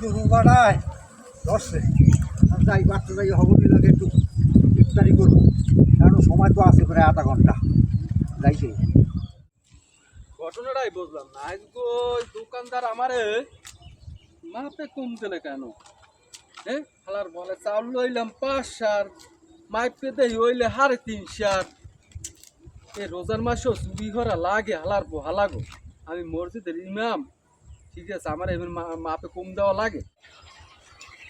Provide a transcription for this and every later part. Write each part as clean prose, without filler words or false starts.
তো রোজাটায় ধরছে যাই বাচ্চা যাই হবনি লাগে একটু ইফতারি করবো, কারণ সময় তো আছে প্রায় আধা ঘন্টা যাইতে। ঘটনাটাই বুঝলাম না, আজকে ওই দোকানদার আমারে মাপে কম দিলে কেন? হ্যাঁ, হালার বলে চাউল লইলাম 5 সার, মাইপে দেই হইলে 3.5 সার। এই রোজার মাসেও চুরি করা লাগে, হালার হালাগো। আমি মসজিদের ইমাম, ঠিক আছে, আমার এবার মাপে কম দেওয়া লাগে।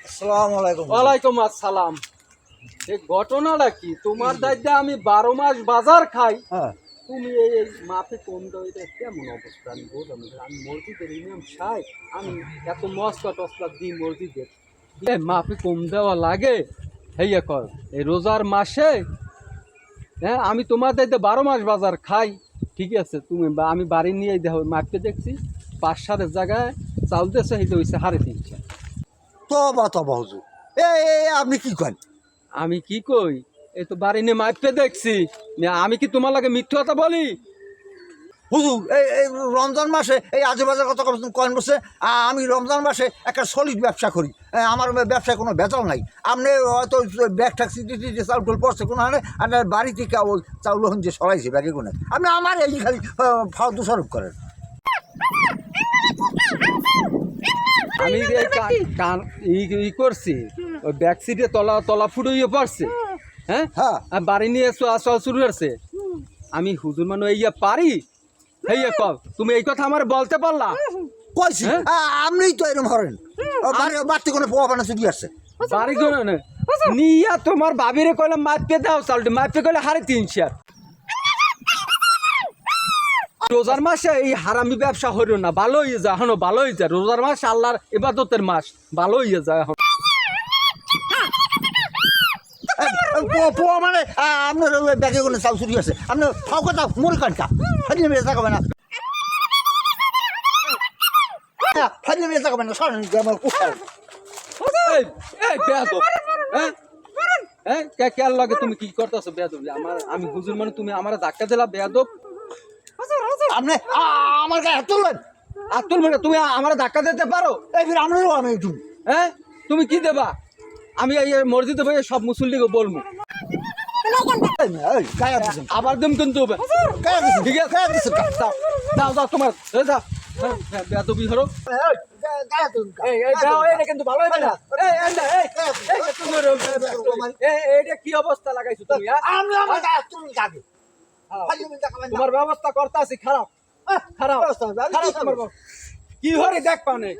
আসসালামু আলাইকুম। ওয়ালাইকুম আসসালাম। এই ঘটনাটা কি? তোমার দায়িত্বে আমি 12 মাস বাজার খাই, হ্যাঁ, তুমি এই মাপে কম দাও, এটা কেমন অবস্থা? আমি বললাম আমি মসজিদের ইমাম সাহেব, আমি এত মস্কা টস্কা দিই মসজিদের, মাপে কম দেওয়া লাগে? হেয়া কর এই রোজার মাসে, হ্যাঁ আমি তোমার দায়িত্বে 12 মাস বাজার খাই, ঠিক আছে, তুমি আমি বাড়ি নিয়ে দেখো মাপতে দেখছি 5 সারের জায়গায় চাউল দিয়েছে, সেইটা হয়েছে 3.5 তবা হুজুর, আপনি কি করেন? আমি কি কই, এই তো বাড়ি নিয়ে মাপতে দেখছি, আমি কি তোমার লাগে মিথ্যা কথা বলি? হুজুর এই রমজান মাসে এই আজেবাজের কথা কয়েন বসে, আমি রমজান মাসে একটা সলিড ব্যবসা করি, আমার ব্যবসায় কোনো বেতন নাই। আপনি হয়তো ব্যাগ ট্যাক্সি চাউল টুল পড়ছে কোনো হানে, আর বাড়ি থেকে ওই চাউল যে সরাইছে ব্যাগে কোনো, আপনি আমার এই খালি ফাও দোষারোপ করেন। আমি ই করছি, ওই ব্যাক সিটে তলা ফুটে পড়ছে, হ্যাঁ হ্যাঁ, আর বাড়ি নিয়ে আসা শুরু করছে। আমি হুজুর মানে ইয়া পারি, হেইয়া কল তুমি এই কথা আমার বলতে পারলা? কইছি আপনিই তো এরকম হরেন, বাড়তি কোনো পোয়া বানা চুরি আসছে বাড়ি কোনো না নিয়া তোমার বাবিরে কইলাম মাপে দাও চালটি, মাপে কইলে 3.5 সার। রোজার মাসে এই হারামি ব্যবসা হইল না, ভালো হয়ে যায় এখনো, ভালো হয়ে যায়। রোজার মাস আল্লাহর ইবাদতের মাস, ভালো হয়ে যায় এখন। পোয়া মানে আপনার ব্যাগে কোনো চাউল চুরি আছে, আপনি ফাও কথা মোর কানটা ফাইলে মেরে থাকবে না, ফাইলে মেরে থাকবে না, সরেন আমার কুঠার। কেয়ার লাগে তুমি কি করতেছো বেয়াদব? আমি হুজুর মানে তুমি আমার ধাক্কা দিলা বেয়াদব। আপনি আমার গায়ে হাত তুললেন, আতুল মানে তুমি আমার ধাক্কা দিতে পারো? এই ফির আমরাও আমি একটু হ্যাঁ, তুমি কি দেবা? আমি এই মসজিদে বসে সব মুসল্লিকে বলবো, আবার দিম কিন্তু ঠিক আছে। যাও যাও তোমার যাও, বেয়াদবি ধরো কিন্তু ভালো হবে না। এইটা কি অবস্থা লাগাইছো তুমি? তোমার ব্যবস্থা করতে আছি, খারাপ খারাপ খারাপ। কি হরে দেখ পানে,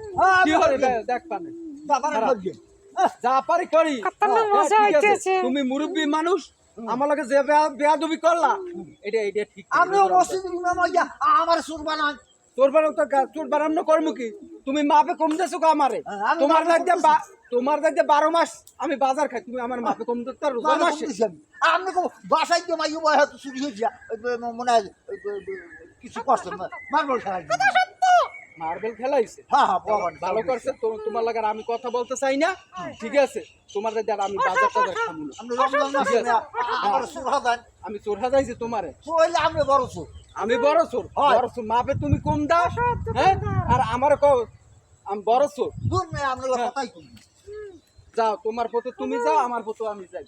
কি হরে দেখ পানে, যা পারি করি। তুমি মুরব্বী মানুষ, আমার লাগে যে বেয়াদবি করলা, এটা এটা ঠিক। আমিও মসজিদের ইমাম হইয়া আমার সুর বানান, তোর বানাও তো তোর বানানো কর্ম কি? তুমি মাপে কম দিয়েছো আমারে, তোমার দায়িত্বে 12 মাস আমি বাজার খাই, তুমি আমার মাপে কম দিতে পারো? আপনি বাসায় তো মাইও হয়তো চুরি হয়েছে, মনে হয় কিছু করছেন, মার্বল খেলা মার্বেল খেলাইছে। হ্যাঁ হ্যাঁ, ভালো করছে, তোমার লাগে আমি কথা বলতে চাই না, ঠিক আছে? তোমার দায়িত্বে আর আমি বাজার টাজার খাবো না। আমি চোর হাজাইছি তোমারে, আপনি বড় চোর, আমি বড় চোর? বড় চোর মাপে তুমি কম দাও, হ্যাঁ, আর আমার আমি বড় চোর? আপনার কথাই কই। যাও তোমার পথে তুমি যাও, আমার পথে আমি যাই।